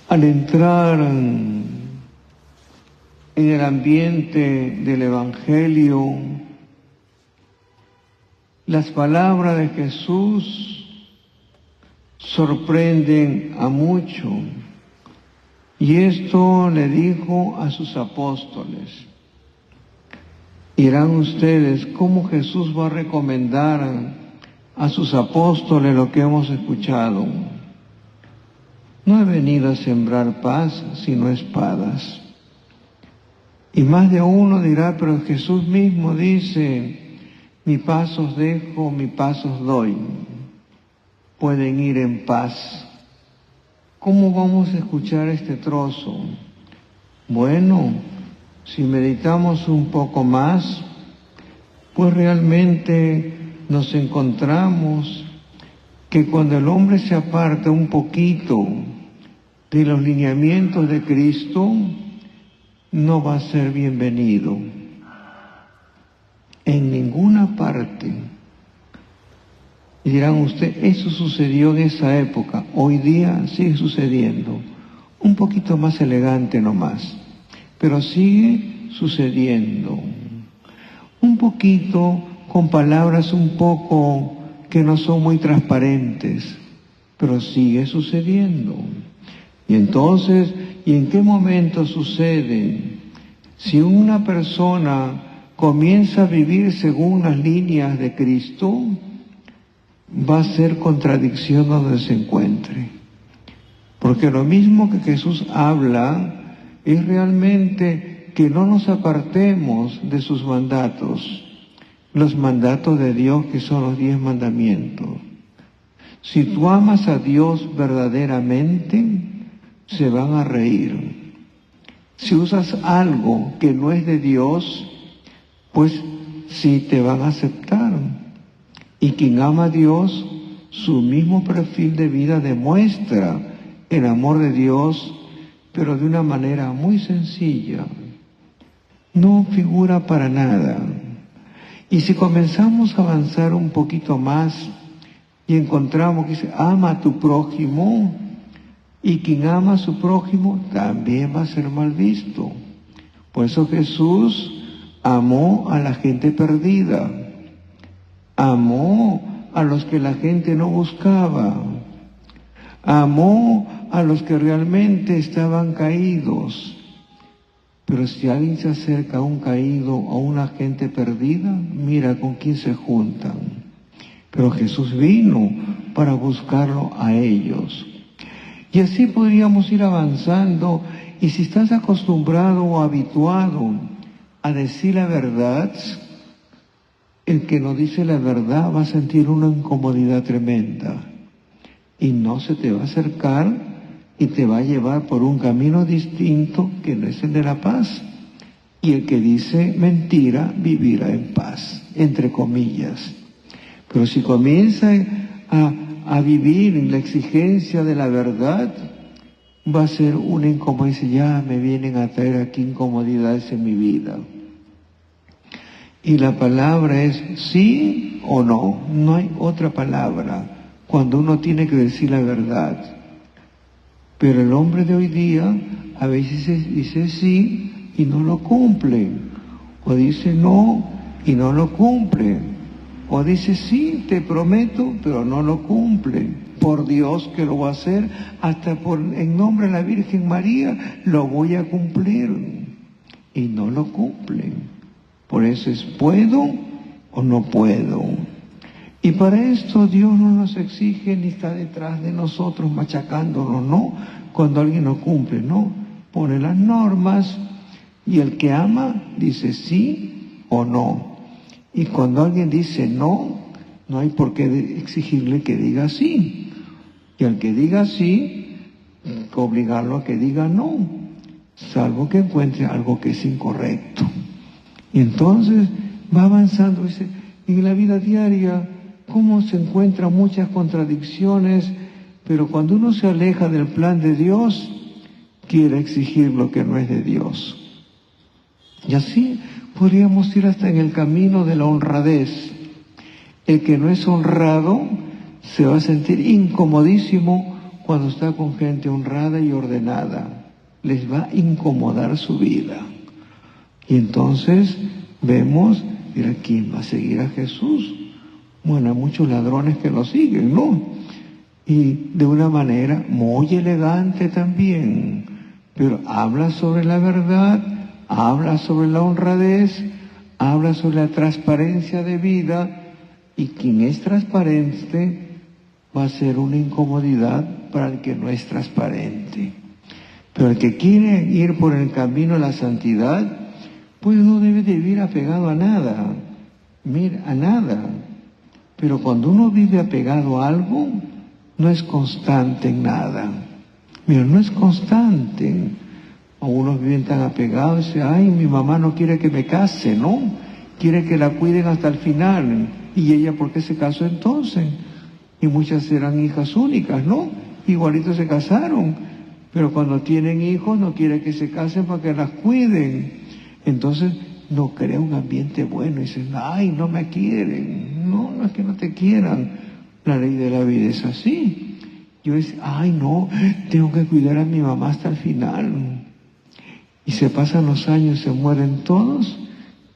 Al entrar en el ambiente del Evangelio, las palabras de Jesús sorprenden a muchos. Y esto le dijo a sus apóstoles. Dirán ustedes, ¿cómo Jesús va a recomendar a sus apóstoles lo que hemos escuchado? No he venido a sembrar paz, sino espadas. Y más de uno dirá, pero Jesús mismo dice, mi paz os dejo, mi paz os doy. Pueden ir en paz. ¿Cómo vamos a escuchar este trozo? Bueno, si meditamos un poco más, pues realmente nos encontramos que cuando el hombre se aparta un poquito de los lineamientos de Cristo, no va a ser bienvenido en ninguna parte. Y dirán usted, eso sucedió en esa época, hoy día sigue sucediendo, un poquito más elegante nomás, pero sigue sucediendo, un poquito con palabras un poco que no son muy transparentes, pero sigue sucediendo. Y entonces, ¿y en qué momento sucede? Si una persona comienza a vivir según las líneas de Cristo, va a ser contradicción donde se encuentre. Porque lo mismo que Jesús habla es realmente que no nos apartemos de sus mandatos, los mandatos de Dios que son los 10 mandamientos. Si tú amas a Dios verdaderamente, se van a reír. Si usas algo que no es de Dios, pues sí te van a aceptar. Y quien ama a Dios, su mismo perfil de vida demuestra el amor de Dios, pero de una manera muy sencilla. No figura para nada. Y si comenzamos a avanzar un poquito más y encontramos que dice, ama a tu prójimo, y quien ama a su prójimo también va a ser mal visto. Por eso Jesús amó a la gente perdida. Amó a los que la gente no buscaba. Amó a los que realmente estaban caídos. Pero si alguien se acerca a un caído, a una gente perdida, mira con quién se juntan. Pero Jesús vino para buscarlo a ellos. Y así podríamos ir avanzando. Y si estás acostumbrado o habituado a decir la verdad, el que no dice la verdad va a sentir una incomodidad tremenda y no se te va a acercar y te va a llevar por un camino distinto que no es el de la paz. Y el que dice mentira vivirá en paz, entre comillas. Pero si comienza a vivir en la exigencia de la verdad, va a ser una incomodidad. Dice, ya me vienen a traer aquí incomodidades en mi vida. Y la palabra es sí o no, no hay otra palabra cuando uno tiene que decir la verdad. Pero el hombre de hoy día a veces dice sí y no lo cumple, o dice no y no lo cumple, o dice sí, te prometo, pero no lo cumple. Por Dios que lo va a hacer, hasta en nombre de la Virgen María lo voy a cumplir, y no lo cumplen. Por eso es puedo o no puedo. Y para esto Dios no nos exige ni está detrás de nosotros machacándonos, no. Cuando alguien no cumple, no. Pone las normas y el que ama dice sí o no. Y cuando alguien dice no, no hay por qué exigirle que diga sí. Y al que diga sí, obligarlo a que diga no, salvo que encuentre algo que es incorrecto. Y entonces va avanzando. Dice, en la vida diaria, cómo se encuentran muchas contradicciones, pero cuando uno se aleja del plan de Dios, quiere exigir lo que no es de Dios. Y así podríamos ir hasta en el camino de la honradez. El que no es honrado se va a sentir incomodísimo cuando está con gente honrada y ordenada. Les va a incomodar su vida. Y entonces vemos, mira, ¿quién va a seguir a Jesús? Bueno, hay muchos ladrones que lo siguen, ¿no? Y de una manera muy elegante también, pero habla sobre la verdad, habla sobre la honradez, habla sobre la transparencia de vida, y quien es transparente va a ser una incomodidad para el que no es transparente. Pero el que quiere ir por el camino de la santidad, pues no debe de vivir apegado a nada, mira, a nada. Pero cuando uno vive apegado a algo, no es constante en nada. Mira, no es constante. O unos viven tan apegados y dicen, ay, mi mamá no quiere que me case, ¿no? Quiere que la cuiden hasta el final. ¿Y ella por qué se casó entonces? Y muchas eran hijas únicas, ¿no? Igualitos se casaron. Pero cuando tienen hijos no quiere que se casen para que las cuiden. Entonces no crea un ambiente bueno. Dicen, ay, no me quieren. No, no es que no te quieran. La ley de la vida es así. Yo decía, ay, no, tengo que cuidar a mi mamá hasta el final. Y se pasan los años, se mueren todos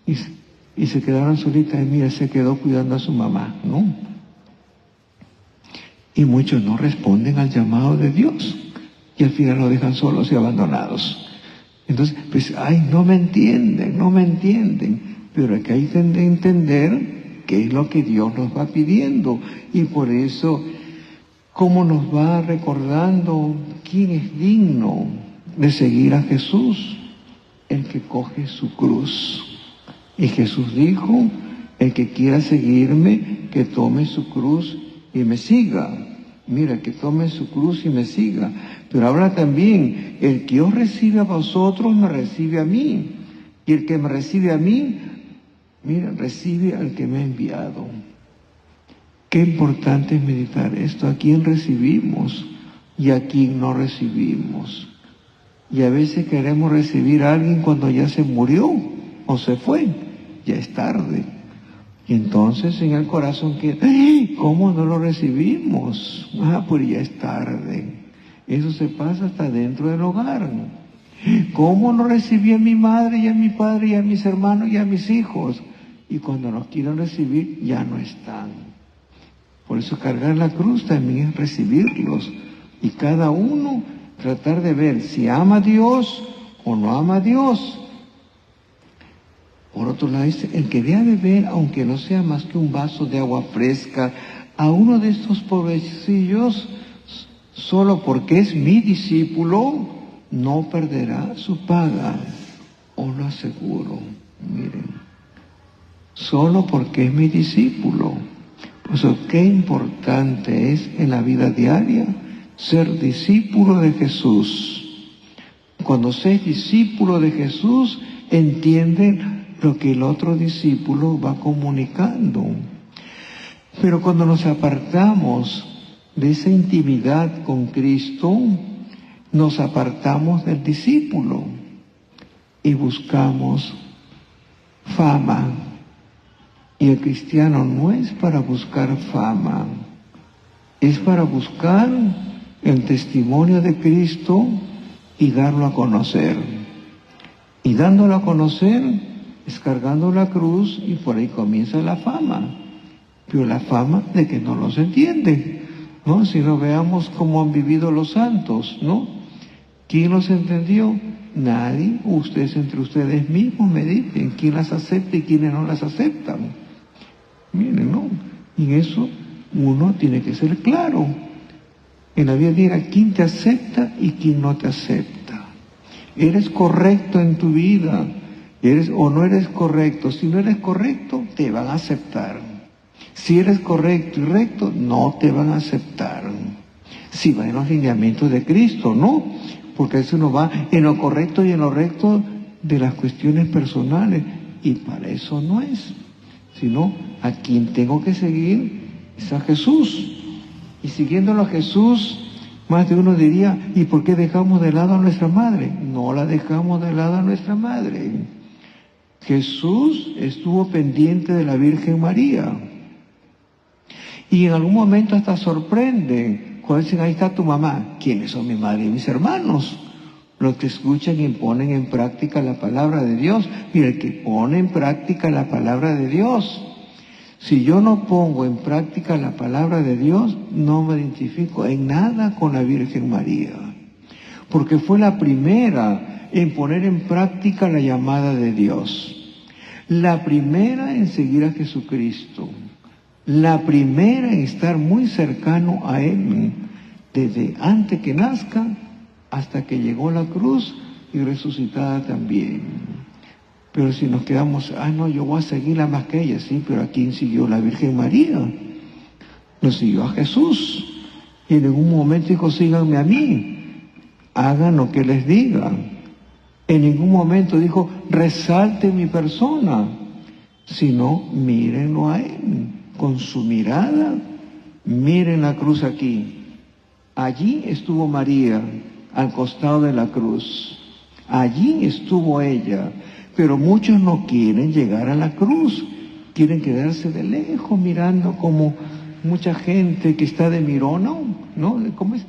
y se quedaron solitas. Y mira, se quedó cuidando a su mamá, ¿no? Y muchos no responden al llamado de Dios. Y al final lo dejan solos y abandonados. Entonces, pues, ay, no me entienden. Pero aquí hay que entender qué es lo que Dios nos va pidiendo. Y por eso, cómo nos va recordando quién es digno de seguir a Jesús, el que coge su cruz. Y Jesús dijo, el que quiera seguirme, que tome su cruz y me siga. Mira, que tome su cruz y me siga. Pero habla también, el que os recibe a vosotros, me recibe a mí. Y el que me recibe a mí, mira, recibe al que me ha enviado. Qué importante es meditar esto. ¿A quién recibimos y a quién no recibimos? Y a veces queremos recibir a alguien cuando ya se murió o se fue. Ya es tarde. Y entonces en el corazón queda, ¿cómo no lo recibimos? Pues ya es tarde. Eso se pasa hasta dentro del hogar. ¿Cómo no recibí a mi madre y a mi padre y a mis hermanos y a mis hijos? Y cuando nos quieren recibir, ya no están. Por eso cargar la cruz también es recibirlos. Y cada uno tratar de ver si ama a Dios o no ama a Dios. Por otro lado, dice, el que dé a beber, aunque no sea más que un vaso de agua fresca, a uno de estos pobrecillos, solo porque es mi discípulo, no perderá su paga. Os lo aseguro. Miren, solo porque es mi discípulo. Por eso, qué importante es en la vida diaria ser discípulo de Jesús. Cuando se es discípulo de Jesús, entiende lo que el otro discípulo va comunicando. Pero cuando nos apartamos de esa intimidad con Cristo, nos apartamos del discípulo y buscamos fama. Y el cristiano no es para buscar fama, es para buscar el testimonio de Cristo y darlo a conocer. Y dándolo a conocer, es cargando la cruz y por ahí comienza la fama. Pero la fama de que no los entiende, ¿no? Si no, veamos cómo han vivido los santos, ¿no? ¿Quién los entendió? Nadie. Ustedes entre ustedes mismos mediten quién las acepta y quiénes no las aceptan. Miren, ¿no? Y en eso uno tiene que ser claro. En la vida diga quién te acepta y quién no te acepta. ¿Eres correcto en tu vida? ¿Eres o no eres correcto? Si no eres correcto, te van a aceptar. Si eres correcto y recto, no te van a aceptar. Si va en los lineamientos de Cristo, ¿no? Porque eso no va en lo correcto y en lo recto de las cuestiones personales. Y para eso no es. Sino a quien tengo que seguir es a Jesús. Y siguiéndolo a Jesús, más de uno diría, ¿y por qué dejamos de lado a nuestra madre? No la dejamos de lado a nuestra madre. Jesús estuvo pendiente de la Virgen María. Y en algún momento hasta sorprende Cuando dicen, ahí está tu mamá, ¿quiénes son mi madre y mis hermanos? Los que escuchan y ponen en práctica la palabra de Dios. Mira, el que pone en práctica la palabra de Dios. Si yo no pongo en práctica la palabra de Dios, no me identifico en nada con la Virgen María. Porque fue la primera en poner en práctica la llamada de Dios. La primera en seguir a Jesucristo. La primera en estar muy cercano a Él, desde antes que nazca hasta que llegó a la cruz y resucitada también. Pero si nos quedamos, no, yo voy a seguirla más que ella, sí, pero ¿a quién siguió? La Virgen María. Lo siguió a Jesús. Y en ningún momento dijo, síganme a mí, hagan lo que les diga. En ningún momento dijo, resalte mi persona, sino mírenlo a Él. Con su mirada, miren la cruz aquí. Allí estuvo María, al costado de la cruz. Allí estuvo ella. Pero muchos no quieren llegar a la cruz. Quieren quedarse de lejos mirando, como mucha gente que está de mirona, ¿no? ¿Cómo es?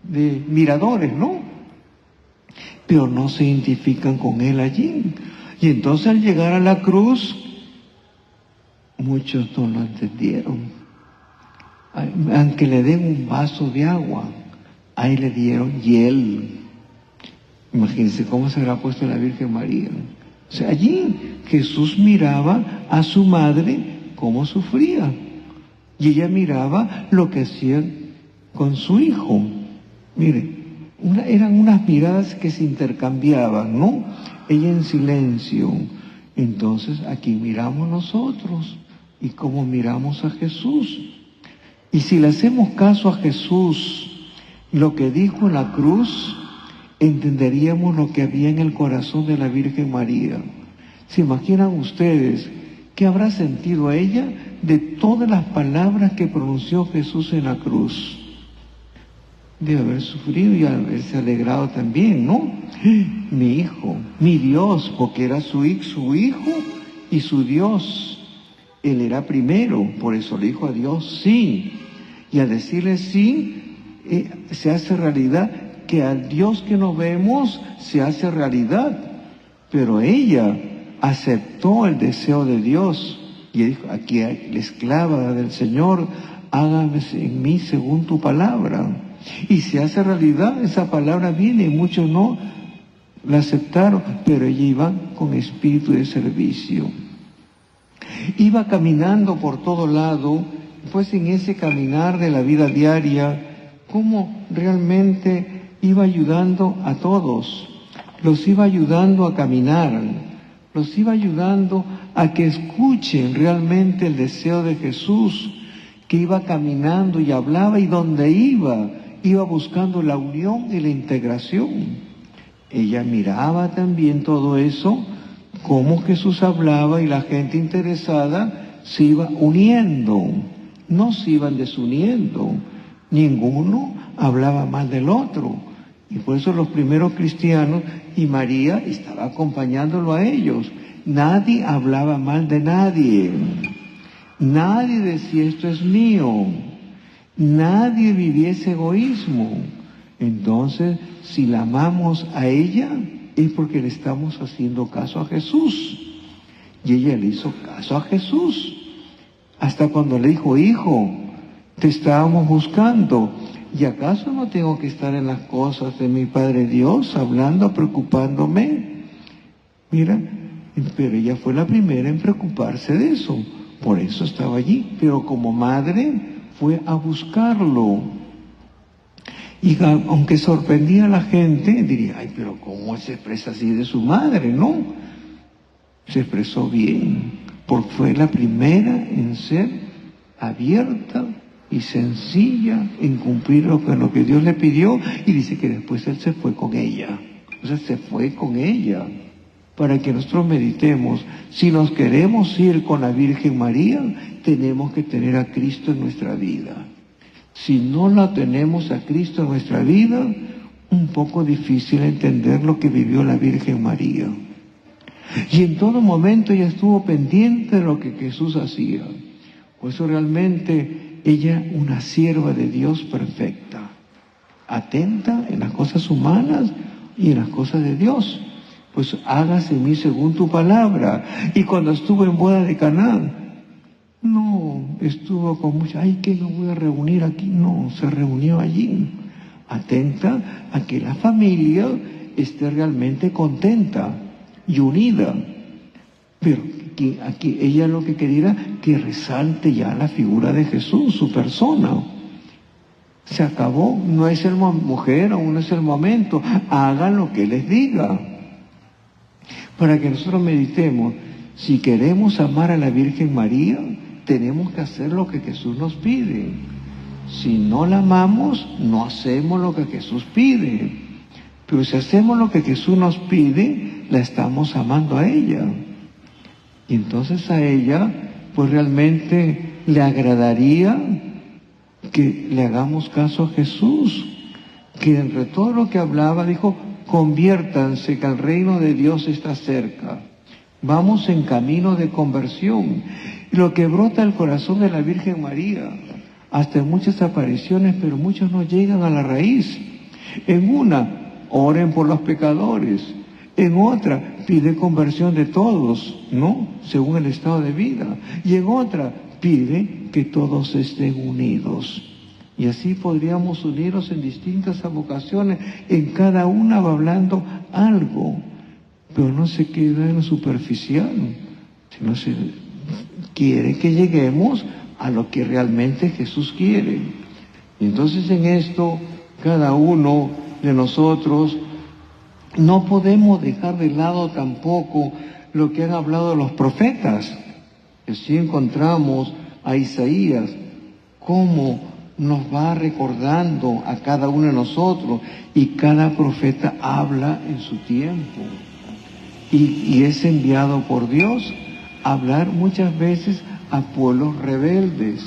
De miradores, ¿no? Pero no se identifican con Él allí. Y entonces al llegar a la cruz, muchos no lo entendieron. Aunque le den un vaso de agua, ahí le dieron hiel. Imagínense cómo se habrá puesto la Virgen María. O sea, allí Jesús miraba a su madre cómo sufría. Y ella miraba lo que hacía con su hijo. Mire, eran unas miradas que se intercambiaban, ¿no? Ella en silencio. Entonces aquí miramos nosotros y cómo miramos a Jesús. Y si le hacemos caso a Jesús, lo que dijo en la cruz, entenderíamos lo que había en el corazón de la Virgen María. ¿Se imaginan ustedes qué habrá sentido ella de todas las palabras que pronunció Jesús en la cruz? Debe haber sufrido y haberse alegrado también, ¿no? Mi hijo, mi Dios, porque era su hijo y su Dios. Él era primero, por eso le dijo a Dios sí. Y al decirle sí, se hace realidad que al Dios que no vemos se hace realidad. Pero ella aceptó el deseo de Dios y dijo, aquí la esclava del Señor, hágame en mí según tu palabra. Y se hace realidad, esa palabra viene y muchos no la aceptaron, pero ella iba con espíritu de servicio. Iba caminando por todo lado, pues en ese caminar de la vida diaria, cómo realmente iba ayudando a todos, los iba ayudando a caminar, los iba ayudando a que escuchen realmente el deseo de Jesús, que iba caminando y hablaba, y donde iba buscando la unión y la integración. Ella miraba también todo eso, cómo Jesús hablaba y la gente interesada se iba uniendo, no se iban desuniendo, ninguno hablaba mal del otro. Y por eso los primeros cristianos, y María estaba acompañándolo a ellos, nadie hablaba mal de nadie, nadie decía esto es mío, nadie vivía ese egoísmo. Entonces, si la amamos a ella, es porque le estamos haciendo caso a Jesús. Y ella le hizo caso a Jesús. Hasta cuando le dijo, hijo, te estábamos buscando. ¿Y acaso no tengo que estar en las cosas de mi Padre Dios, hablando, preocupándome? Mira, pero ella fue la primera en preocuparse de eso. Por eso estaba allí. Pero como madre fue a buscarlo. Y aunque sorprendía a la gente, diría, ay, pero ¿cómo se expresa así de su madre? No, se expresó bien, porque fue la primera en ser abierta y sencilla, en cumplir lo que Dios le pidió, y dice que después Él se fue con ella. O sea, se fue con ella, para que nosotros meditemos. Si nos queremos ir con la Virgen María, tenemos que tener a Cristo en nuestra vida. Si no la tenemos a Cristo en nuestra vida, un poco difícil entender lo que vivió la Virgen María. Y en todo momento ella estuvo pendiente de lo que Jesús hacía. Por eso realmente ella una sierva de Dios perfecta, atenta en las cosas humanas y en las cosas de Dios. Pues hágase en mí según tu palabra. Y cuando estuvo en boda de Caná, no estuvo con mucha, ay, que me voy a reunir aquí. No, se reunió allí, atenta a que la familia esté realmente contenta y unida. Pero aquí ella lo que quería era que resalte ya la figura de Jesús, su persona. Se acabó, no es el mujer, aún no es el momento. Hagan lo que les diga. Para que nosotros meditemos, si queremos amar a la Virgen María, tenemos que hacer lo que Jesús nos pide. Si no la amamos, no hacemos lo que Jesús pide. Pero si hacemos lo que Jesús nos pide, la estamos amando a ella. Y entonces a ella, pues realmente le agradaría que le hagamos caso a Jesús, que entre todo lo que hablaba, dijo, conviértanse, que el reino de Dios está cerca. Vamos en camino de conversión. Y lo que brota el corazón de la Virgen María, hasta en muchas apariciones, pero muchos no llegan a la raíz. En una, oren por los pecadores. En otra, pide conversión de todos, ¿no? Según el estado de vida. Y en otra, pide que todos estén unidos. Y así podríamos unirnos en distintas vocaciones. En cada una va hablando algo, pero no se queda en lo superficial, sino se quiere que lleguemos a lo que realmente Jesús quiere. Y entonces en esto, cada uno de nosotros no podemos dejar de lado tampoco lo que han hablado los profetas. Así encontramos a Isaías, cómo nos va recordando a cada uno de nosotros, y cada profeta habla en su tiempo. Y es enviado por Dios a hablar muchas veces a pueblos rebeldes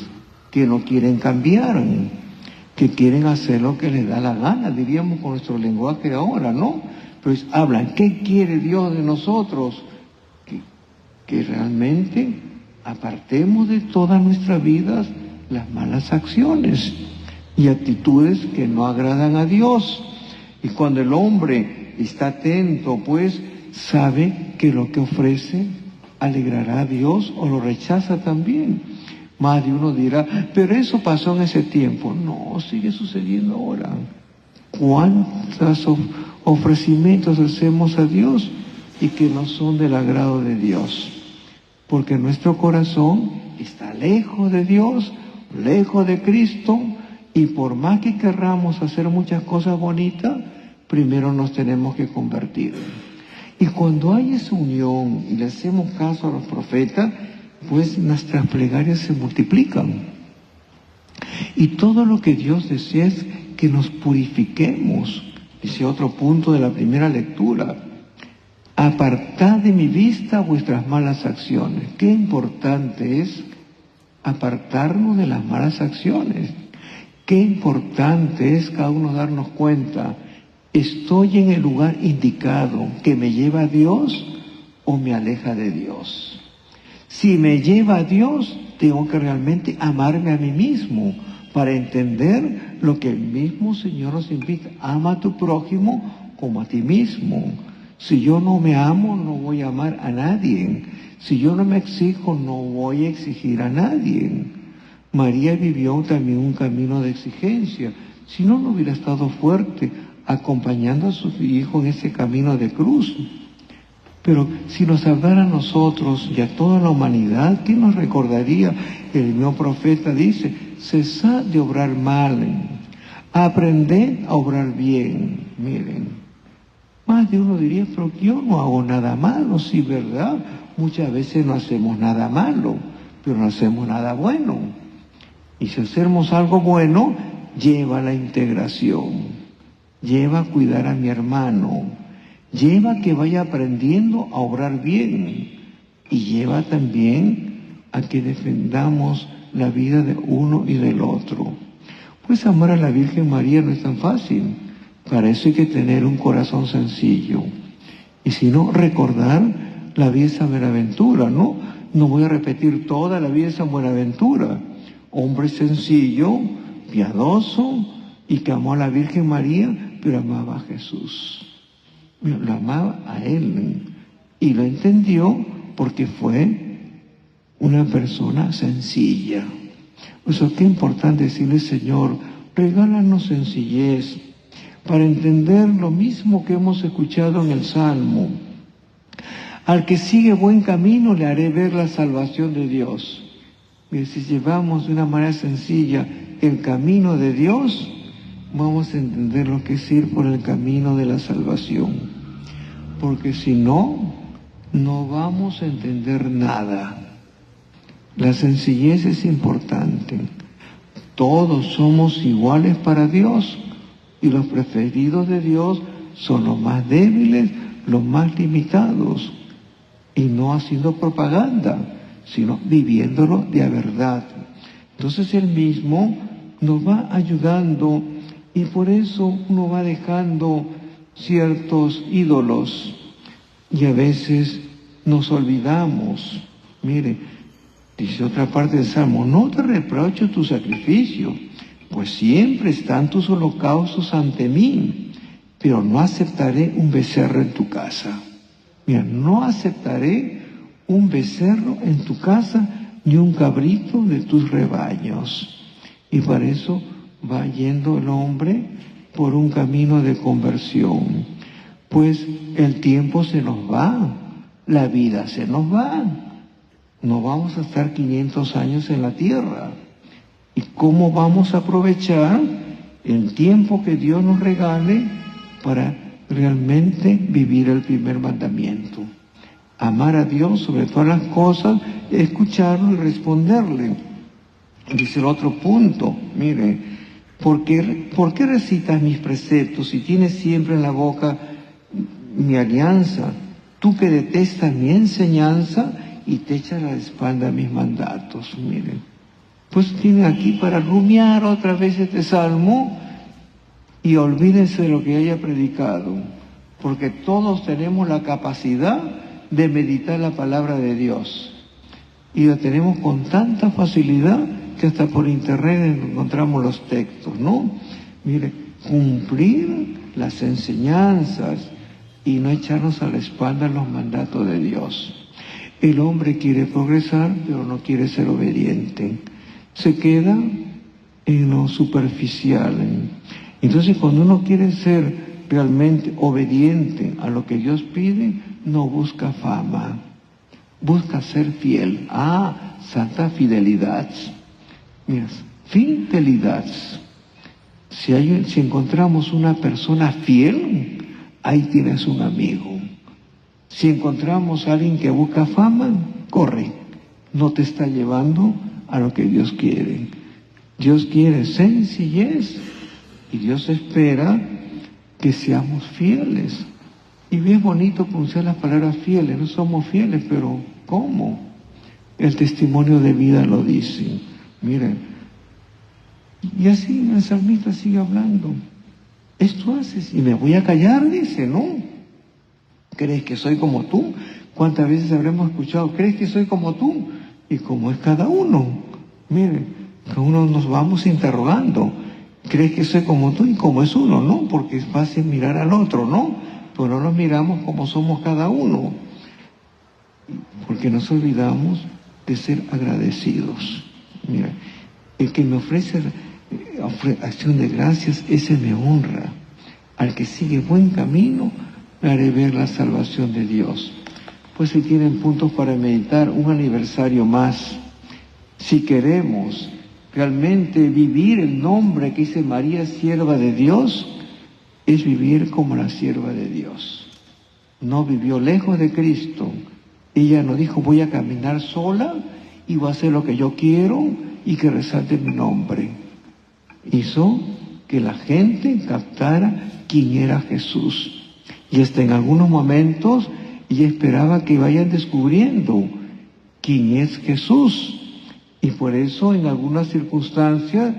que no quieren cambiar, que quieren hacer lo que les da la gana, diríamos con nuestro lenguaje ahora, ¿no? Pues hablan, ¿qué quiere Dios de nosotros? Que realmente apartemos de todas nuestras vidas las malas acciones y actitudes que no agradan a Dios. Y cuando el hombre está atento, pues sabe que lo que ofrece alegrará a Dios o lo rechaza también. Más de uno dirá, pero eso pasó en ese tiempo. No, sigue sucediendo ahora. ¿Cuántos ofrecimientos hacemos a Dios y que no son del agrado de Dios? Porque nuestro corazón está lejos de Dios, lejos de Cristo, y por más que querramos hacer muchas cosas bonitas, primero nos tenemos que convertir. Y cuando hay esa unión y le hacemos caso a los profetas, pues nuestras plegarias se multiplican. Y todo lo que Dios desea es que nos purifiquemos. Dice otro punto de la primera lectura: apartad de mi vista vuestras malas acciones. Qué importante es apartarnos de las malas acciones. Qué importante es cada uno darnos cuenta, ¿estoy en el lugar indicado que me lleva a Dios o me aleja de Dios? Si me lleva a Dios, tengo que realmente amarme a mí mismo para entender lo que el mismo Señor nos invita. Ama a tu prójimo como a ti mismo. Si yo no me amo, no voy a amar a nadie. Si yo no me exijo, no voy a exigir a nadie. María vivió también un camino de exigencia. Si no, no hubiera estado fuerte acompañando a su hijo en ese camino de cruz. Pero si nos hablara a nosotros y a toda la humanidad, ¿qué nos recordaría? El mismo profeta dice, cesad de obrar mal, aprended a obrar bien. Miren, más de uno diría, pero yo no hago nada malo. Sí, ¿verdad? Muchas veces no hacemos nada malo, pero no hacemos nada bueno. Y si hacemos algo bueno, lleva a la integración, lleva a cuidar a mi hermano, lleva a que vaya aprendiendo a obrar bien, y lleva también a que defendamos la vida de uno y del otro. Pues amar a la Virgen María no es tan fácil. Para eso hay que tener un corazón sencillo. Y si no, recordar la vida de San Buenaventura, ¿no? No voy a repetir toda la vida de San Buenaventura. hombre sencillo, piadoso, y que amó a la Virgen María, pero amaba a Jesús. Lo amaba a Él. Y lo entendió porque fue una persona sencilla. Por eso qué importante decirle, Señor, regálanos sencillez para entender lo mismo que hemos escuchado en el Salmo. Al que sigue buen camino le haré ver la salvación de Dios. Y si llevamos de una manera sencilla el camino de Dios, vamos a entender lo que es ir por el camino de la salvación. Porque si no, no vamos a entender nada. La sencillez es importante. Todos somos iguales para Dios y los preferidos de Dios son los más débiles, los más limitados. Y no haciendo propaganda, sino viviéndolo de verdad. Entonces Él mismo nos va ayudando y por eso uno va dejando ciertos ídolos y a veces nos olvidamos. Mire, dice otra parte del Salmo, no te reprocho tu sacrificio, pues siempre están tus holocaustos ante mí, pero no aceptaré un becerro en tu casa. Mira, no aceptaré un becerro en tu casa ni un cabrito de tus rebaños. Y para eso va yendo el hombre por un camino de conversión. Pues el tiempo se nos va, la vida se nos va. No vamos a estar 500 años en la tierra. ¿Y cómo vamos a aprovechar el tiempo que Dios nos regale para realmente vivir el primer mandamiento? Amar a Dios sobre todas las cosas, escucharlo y responderle. Dice el otro punto, mire, ¿por qué recitas mis preceptos y tienes siempre en la boca mi alianza? Tú que detestas mi enseñanza y te echas a la espalda mis mandatos. Miren, pues tienen aquí para rumiar otra vez este salmo y olvídense de lo que haya predicado, porque todos tenemos la capacidad de meditar la palabra de Dios y la tenemos con tanta facilidad que hasta por internet encontramos los textos, ¿no? Mire, cumplir las enseñanzas y no echarnos a la espalda los mandatos de Dios. El hombre quiere progresar, pero no quiere ser obediente. Se queda en lo superficial. Entonces, cuando uno quiere ser realmente obediente a lo que Dios pide, no busca fama, busca ser fiel. Santa fidelidad. Mira, fidelidad. Si encontramos una persona fiel, ahí tienes un amigo. Si encontramos a alguien que busca fama, corre. No te está llevando a lo que Dios quiere. Dios quiere sencillez y Dios espera que seamos fieles. Y bien bonito pronunciar las palabras fieles. No somos fieles, pero ¿cómo? El testimonio de vida lo dice. Miren. Y así el salmista sigue hablando. Esto haces y me voy a callar, dice, ¿no? ¿Crees que soy como tú? ¿Cuántas veces habremos escuchado? ¿Crees que soy como tú? Y como es cada uno. Mire, cada uno nos vamos interrogando. ¿Crees que soy como tú? Y como es uno, ¿no? Porque es fácil mirar al otro, ¿no? Pero no nos miramos como somos cada uno. Porque nos olvidamos de ser agradecidos. Mira, el que me ofrece acción de gracias, ese me honra. Al que sigue buen camino, le haré ver la salvación de Dios. Pues si tienen puntos para meditar, un aniversario más. Si queremos realmente vivir el nombre que dice María, sierva de Dios, es vivir como la sierva de Dios. No vivió lejos de Cristo. Ella no dijo, voy a caminar sola y voy a hacer lo que yo quiero y que resalte mi nombre. Hizo que la gente captara quién era Jesús. Y hasta en algunos momentos ella esperaba que vayan descubriendo quién es Jesús. Y por eso en algunas circunstancias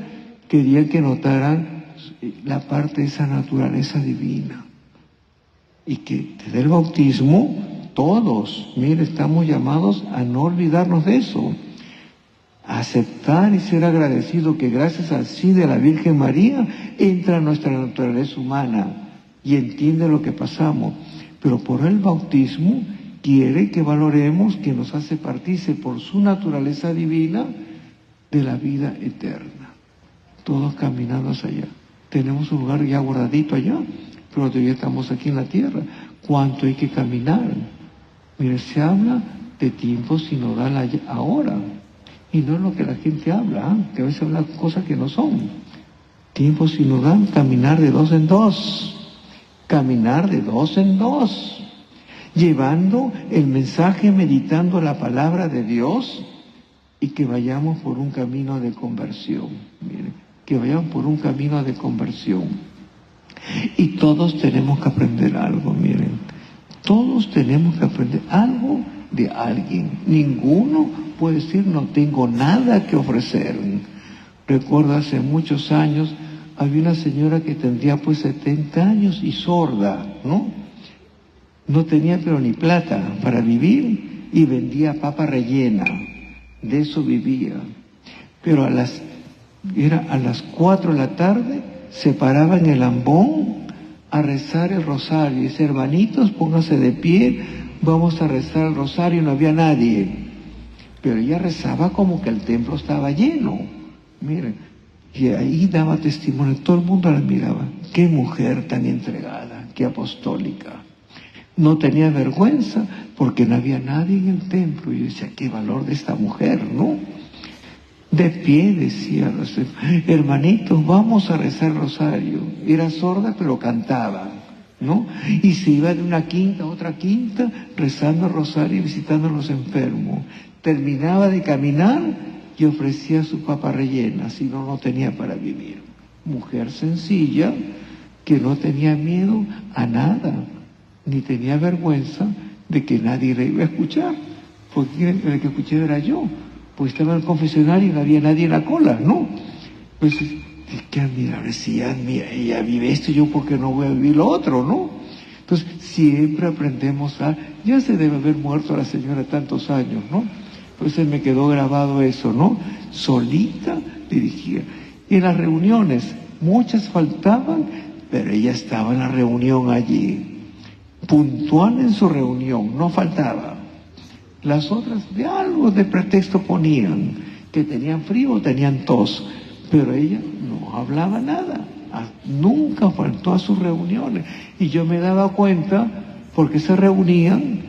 quería que notaran la parte de esa naturaleza divina. Y que desde el bautismo, todos, mire, estamos llamados a no olvidarnos de eso. Aceptar y ser agradecido que gracias al sí de la Virgen María entra nuestra naturaleza humana y entiende lo que pasamos. Pero por el bautismo quiere que valoremos que nos hace partícipe por su naturaleza divina de la vida eterna. Todos caminando hacia allá. Tenemos un lugar ya guardadito allá, pero todavía estamos aquí en la tierra. ¿Cuánto hay que caminar? Mire, se habla de tiempo sinodal ahora. Y no es lo que la gente habla, que a veces habla cosas que no son. Tiempo sinodal, caminar de dos en dos. Caminar de dos en dos. Llevando el mensaje, meditando la palabra de Dios y que vayamos por un camino de conversión. Miren, que vayamos por un camino de conversión. Y todos tenemos que aprender algo, miren. Todos tenemos que aprender algo de alguien. Ninguno puede decir no tengo nada que ofrecer. Recuerdo hace muchos años, había una señora que tendría pues 70 años y sorda, ¿no? No tenía pero ni plata para vivir y vendía papa rellena. De eso vivía. Pero a las 4 de la tarde se paraba en el ambón a rezar el rosario. Y dice, hermanitos, pónganse de pie, vamos a rezar el rosario. No había nadie. Pero ella rezaba como que el templo estaba lleno. Miren, y ahí daba testimonio, todo el mundo la miraba. Qué mujer tan entregada, qué apostólica. No tenía vergüenza porque no había nadie en el templo. Y yo decía, qué valor de esta mujer, ¿no? De pie decía, hermanitos, vamos a rezar el rosario. Era sorda pero cantaba, ¿no? Y se iba de una quinta a otra quinta rezando el rosario y visitando a los enfermos. Terminaba de caminar y ofrecía su papa rellena, si no, no tenía para vivir. Mujer sencilla que no tenía miedo a nada, ni tenía vergüenza de que nadie le iba a escuchar, porque el que escuchaba era yo, pues estaba en el confesionario y no había nadie en la cola, ¿no? Pues, qué admirable, si ella vive esto, yo porque no voy a vivir lo otro, ¿no? Entonces, siempre aprendemos ya se debe haber muerto la señora tantos años, ¿no? Entonces me quedó grabado eso, ¿no? Solita dirigía. Y en las reuniones, muchas faltaban, pero ella estaba en la reunión allí. Puntual en su reunión, no faltaba. Las otras de algo de pretexto ponían, que tenían frío o tenían tos, pero ella no hablaba nada, nunca faltó a sus reuniones. Y yo me daba cuenta porque se reunían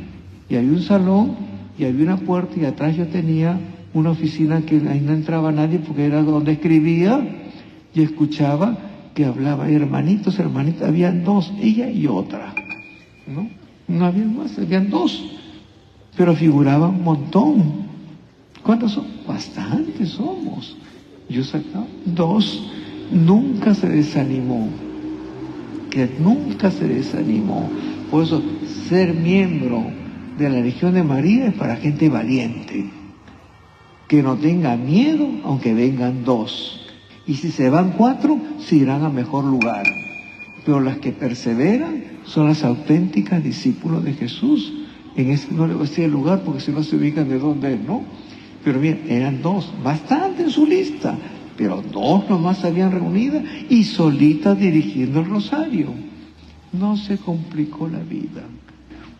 y había un salón y había una puerta y atrás yo tenía una oficina que ahí no entraba nadie porque era donde escribía y escuchaba que hablaba, hermanitos, hermanitas, habían dos, ella y otra. No había más, habían dos, pero figuraba un montón. ¿Cuántos son? Bastantes somos. Yo sacaba dos. Nunca se desanimó. Que nunca se desanimó. Por eso, ser miembro de la Legión de María es para gente valiente. Que no tenga miedo, aunque vengan dos. Y si se van 4, se irán a mejor lugar. Pero las que perseveran son las auténticas discípulos de Jesús. En ese no le voy a decir el lugar porque si no se ubican de dónde es, ¿no? Pero miren, eran 2, bastante en su lista, pero 2 nomás se habían reunido y solitas dirigiendo el rosario. No se complicó la vida.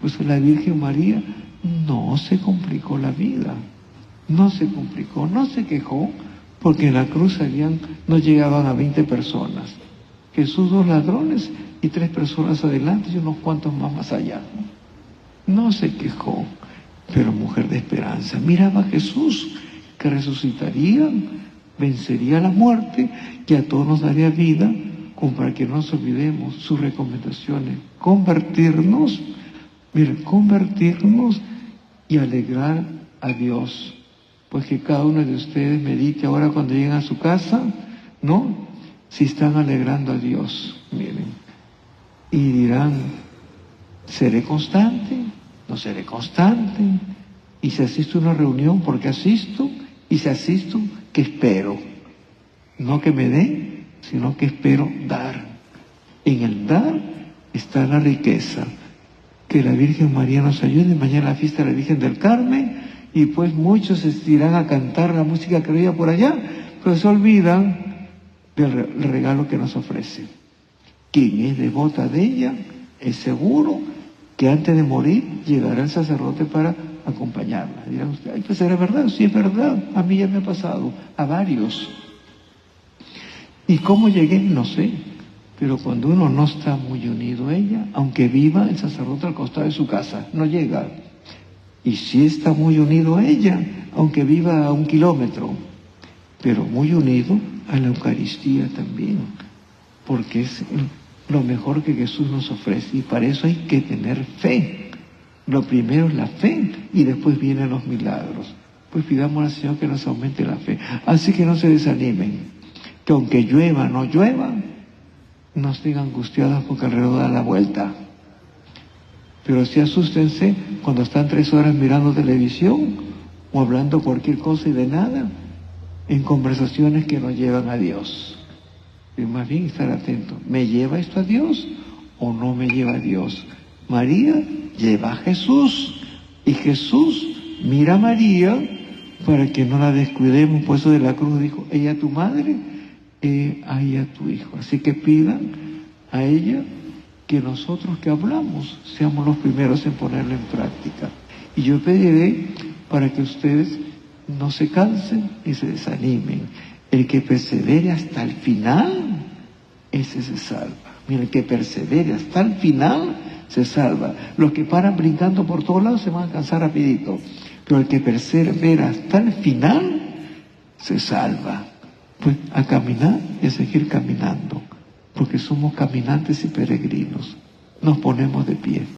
Pues la Virgen María no se complicó la vida. No se complicó, no se quejó, porque en la cruz no llegaban a 20 personas. Jesús 2 ladrones y 3 personas adelante y unos cuantos más allá. No se quejó, pero mujer de esperanza. Miraba a Jesús que resucitaría, vencería la muerte, que a todos nos daría vida, como para que no nos olvidemos sus recomendaciones. Convertirnos, miren, convertirnos y alegrar a Dios. Pues que cada uno de ustedes medite ahora cuando lleguen a su casa, ¿no? Si están alegrando a Dios, miren, y dirán, ¿seré constante? ¿No seré constante? Y si asisto a una reunión, ¿por qué asisto? Y si asisto, ¿qué espero? No que me den, sino que espero dar. En el dar está la riqueza. Que la Virgen María nos ayude. Mañana la fiesta de la Virgen del Carmen Y pues muchos se irán a cantar la música que oía por allá, pero se olvidan del regalo que nos ofrece. Quien es devota de ella es seguro que antes de morir llegará el sacerdote para acompañarla. Dirán ustedes, ay, pues era verdad, sí es verdad, a mí ya me ha pasado, a varios. ¿Y cómo llegué? No sé. Pero cuando uno no está muy unido a ella, aunque viva el sacerdote al costado de su casa, no llega. Y sí está muy unido a ella, aunque viva a 1 kilómetro, pero muy unido a la Eucaristía también, porque es lo mejor que Jesús nos ofrece. Y para eso hay que tener fe. Lo primero es la fe y después vienen los milagros. Pues pidamos al Señor que nos aumente la fe. Así que no se desanimen, que aunque llueva, no llueva, no estén angustiados porque el reloj da la vuelta. Pero sí asústense cuando están 3 horas mirando televisión o hablando cualquier cosa y de nada, en conversaciones que no llevan a Dios. Y más bien estar atento. ¿Me lleva esto a Dios o no me lleva a Dios? María lleva a Jesús y Jesús mira a María para que no la descuidemos. Por eso de la cruz dijo, ella tu madre, a ella tu hijo. Así que pidan a ella que nosotros que hablamos seamos los primeros en ponerlo en práctica. Y yo pediré para que ustedes no se cansen y se desanimen. El que persevere hasta el final, ese se salva. Mira, el que persevere hasta el final, se salva. Los que paran brincando por todos lados se van a cansar rapidito. Pero el que persevera hasta el final, se salva. Pues a caminar y a seguir caminando. Porque somos caminantes y peregrinos. Nos ponemos de pie.